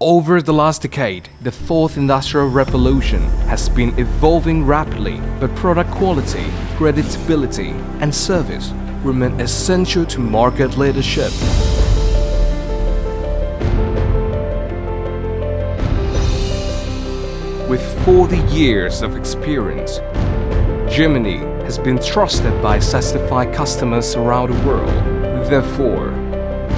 Over the last decade, the fourth industrial revolution has been evolving rapidly, but product quality, credibility, and service remain essential to market leadership. With 40 years of experience, Gemini has been trusted by satisfied customers around the world. Therefore,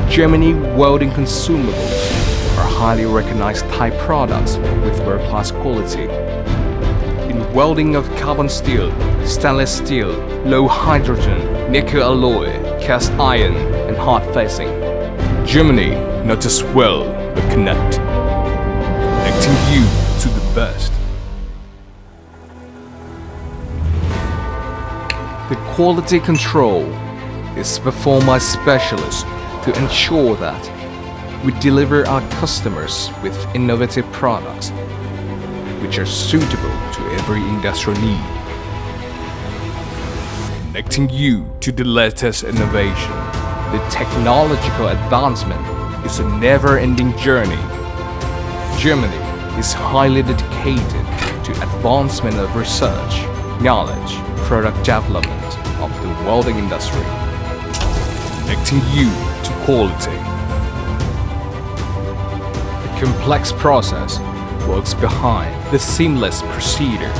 Gemini Welding Consumables are highly recognized Thai products with world-class quality. In welding of carbon steel, stainless steel, low hydrogen, nickel alloy, cast iron, and hard facing, Gemini not just weld but connect, connecting you to the best. The quality control is performed by specialists to ensure that we deliver our customers with innovative products which are suitable to every industrial need. Connecting you to the latest innovation. The technological advancement is a never-ending journey. Gemini is highly dedicated to advancement of research, knowledge, product development of the welding industry, connecting you to quality. The complex process works behind the seamless procedure.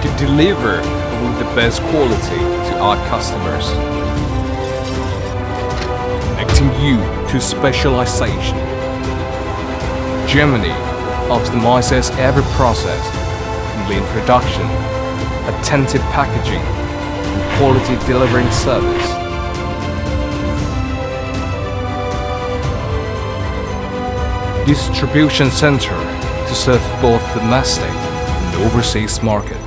To deliver with the best quality to our customers, connecting you to specialization. Gemini optimizes every process, from lean production, attentive packaging, and quality delivering service. Distribution center to serve both domestic and overseas market.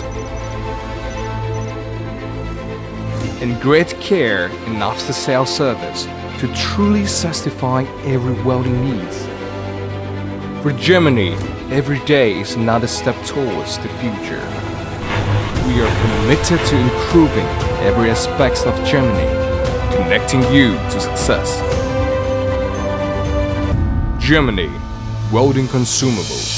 And great care and after-sales service to truly satisfy every welding needs. For Gemini, every day is another step towards the future. We are committed to improving every aspect of Gemini, connecting you to success. Gemini Welding Consumables.